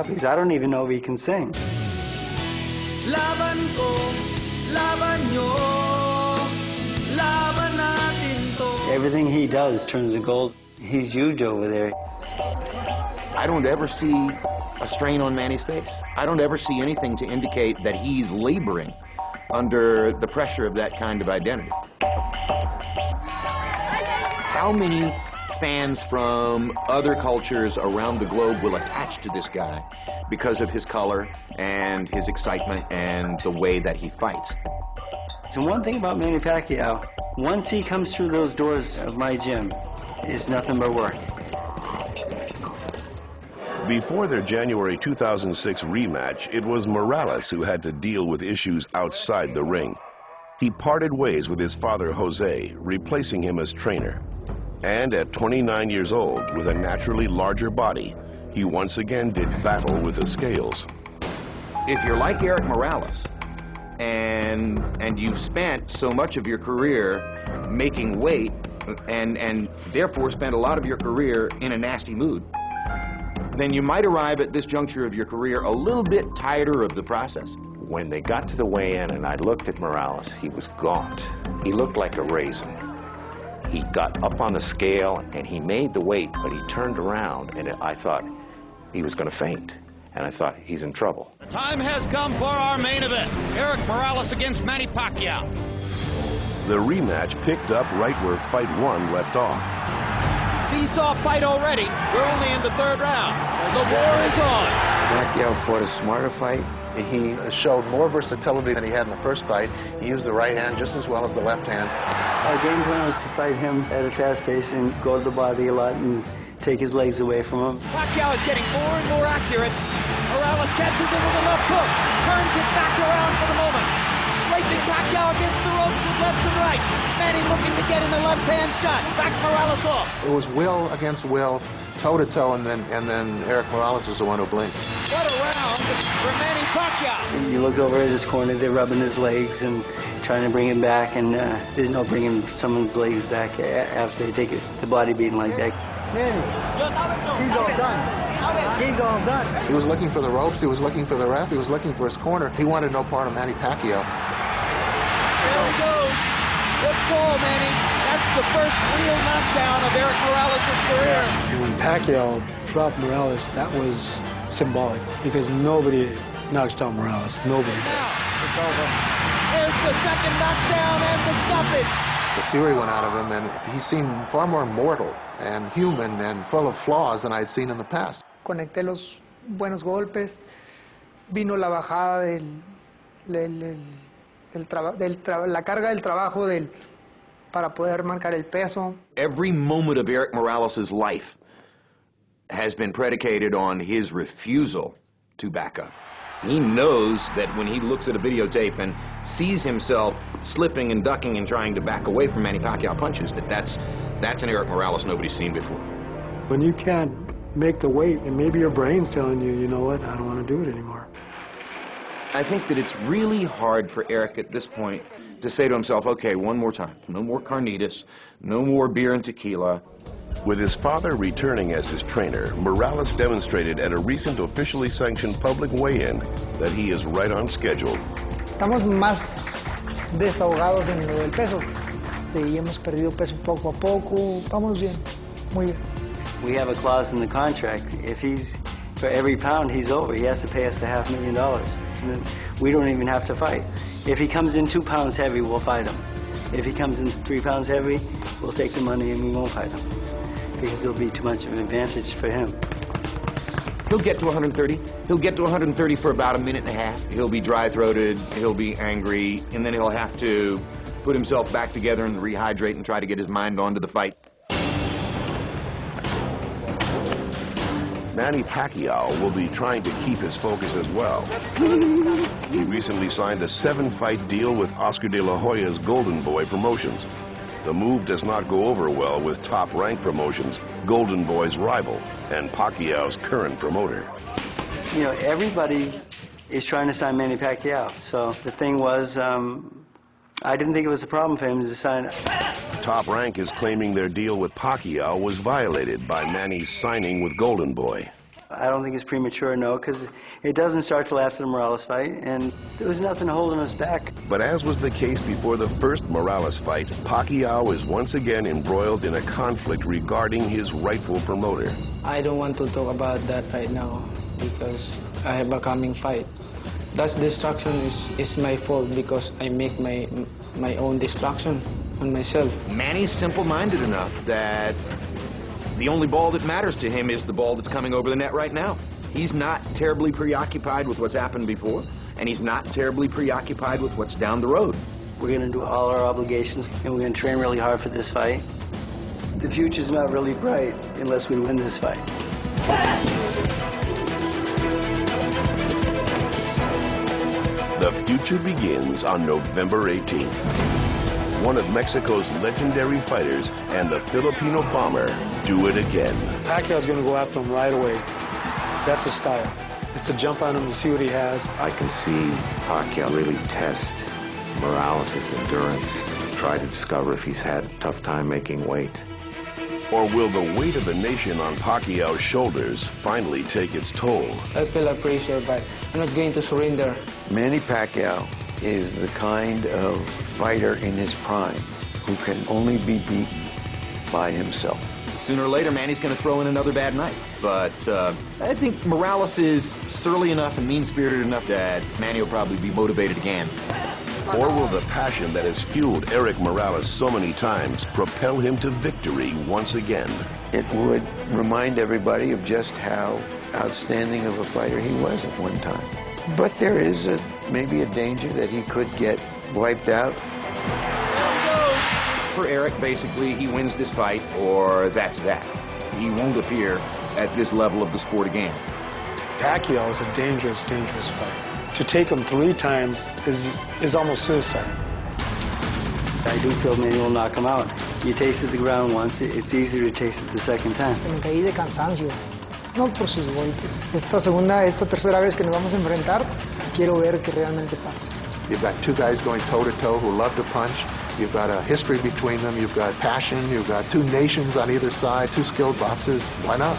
Because I don't even know if he can sing. Laban ko, laban nyo, laban natin to. Everything he does turns to gold. He's huge over there. I don't ever see a strain on Manny's face. I don't ever see anything to indicate that he's laboring under the pressure of that kind of identity. How many fans from other cultures around the globe will attach to this guy because of his color and his excitement and the way that he fights? So one thing about Manny Pacquiao, once he comes through those doors of my gym, it's nothing but work. Before their January 2006 rematch, it was Morales who had to deal with issues outside the ring. He parted ways with his father, Jose, replacing him as trainer. And at 29 years old, with a naturally larger body, he once again did battle with the scales. If you're like Eric Morales, and you've spent so much of your career making weight, and therefore spent a lot of your career in a nasty mood, then you might arrive at this juncture of your career a little bit tired of the process. When they got to the weigh-in and I looked at Morales, he was gaunt. He looked like a raisin. He got up on the scale and he made the weight, but he turned around and I thought he was going to faint. And I thought, he's in trouble. The time has come for our main event. Eric Morales against Manny Pacquiao. The rematch picked up right where Fight 1 left off. Seesaw fight already. We're only in the third round. The war is on. Pacquiao fought a smarter fight. He showed more versatility than he had in the first fight. He used the right hand just as well as the left hand. Our game plan was to fight him at a fast pace and go to the body a lot and take his legs away from him. Pacquiao is getting more and more accurate. Morales catches him with a left hook, turns it back around for the moment. Scraping Pacquiao against the ropes with lefts and rights. Manny looking to get in the left-hand shot. Backs Morales off. It was will against will, toe-to-toe, and then Eric Morales was the one who blinked. What a round for Manny Pacquiao. You look over at his corner, they're rubbing his legs and trying to bring him back, and there's no bringing someone's legs back after they take the body beating like that. Manny, he's all done. He's all done. He was looking for the ropes, he was looking for the ref, he was looking for his corner. He wanted no part of Manny Pacquiao. There he goes. Good call, Manny. That's the first real knockdown of Eric Morales' career. And when Pacquiao dropped Morales, that was symbolic because nobody knocks down Morales. Nobody does. It's over. Here's the second knockdown and the stoppage. The fury went out of him, and he seemed far more mortal and human and full of flaws than I'd seen in the past. Conecté los buenos golpes. Vino la bajada la carga del trabajo para poder marcar el peso. Every moment of Eric Morales' life has been predicated on his refusal to back up. He knows that when he looks at a videotape and sees himself slipping and ducking and trying to back away from Manny Pacquiao punches, that's an Eric Morales nobody's seen before. When you can't make the weight, and maybe your brain's telling you, you know what, I don't want to do it anymore. I think that it's really hard for Eric at this point to say to himself, okay, one more time, no more carnitas, no more beer and tequila. With his father returning as his trainer, Morales demonstrated at a recent officially sanctioned public weigh-in that he is right on schedule. Estamos más desahogados en lo del peso. Y hemos perdido peso poco a poco. Vamos bien, muy bien. We have a clause in the contract. If for every pound he's over, he has to pay us $500,000. And we don't even have to fight. If he comes in 2 pounds heavy, we'll fight him. If he comes in 3 pounds heavy, we'll take the money and we won't fight him, because it'll be too much of an advantage for him. He'll get to 130. He'll get to 130 for about a minute and a half. He'll be dry-throated, he'll be angry, and then he'll have to put himself back together and rehydrate and try to get his mind onto the fight. Manny Pacquiao will be trying to keep his focus as well. He recently signed a 7-fight deal with Oscar de la Hoya's Golden Boy Promotions. The move does not go over well with Top Rank Promotions, Golden Boy's rival, and Pacquiao's current promoter. You know, everybody is trying to sign Manny Pacquiao. So the thing was, I didn't think it was a problem for him to sign. Top Rank is claiming their deal with Pacquiao was violated by Manny's signing with Golden Boy. I don't think it's premature, no, because it doesn't start till after the Morales fight, and there was nothing holding us back. But as was the case before the first Morales fight, Pacquiao is once again embroiled in a conflict regarding his rightful promoter. I don't want to talk about that right now because I have a coming fight. That destruction is my fault because I make my own destruction on myself. Manny's simple-minded enough that the only ball that matters to him is the ball that's coming over the net right now. He's not terribly preoccupied with what's happened before, and he's not terribly preoccupied with what's down the road. We're going to do all our obligations, and we're going to train really hard for this fight. The future's not really bright unless we win this fight. The future begins on November 18th. One of Mexico's legendary fighters and the Filipino bomber do it again. Pacquiao's going to go after him right away. That's his style. It's to jump on him and see what he has. I can see Pacquiao really test Morales' endurance, try to discover if he's had a tough time making weight. Or will the weight of the nation on Pacquiao's shoulders finally take its toll? I feel a pressure, but I'm not going to surrender. Manny Pacquiao is the kind of fighter in his prime who can only be beaten by himself. Sooner or later, Manny's going to throw in another bad night. But I think Morales is surly enough and mean-spirited enough that Manny will probably be motivated again. Or will the passion that has fueled Eric Morales so many times propel him to victory once again? It would remind everybody of just how outstanding of a fighter he was at one time. But there is maybe a danger that he could get wiped out. For Eric, basically, he wins this fight, or that's that. He won't appear at this level of the sport again. Pacquiao is a dangerous, dangerous fighter. To take him 3 times is almost suicide. I do feel Manny will knock him out. You tasted the ground once, it's easier to taste it the second time. Me caí de cansancio, no por sus golpes. Esta tercera vez que nos vamos a enfrentar, quiero ver qué realmente pasa. You've got 2 guys going toe-to-toe who love to punch. You've got a history between them. You've got passion. You've got 2 nations on either side, 2 skilled boxers. Why not?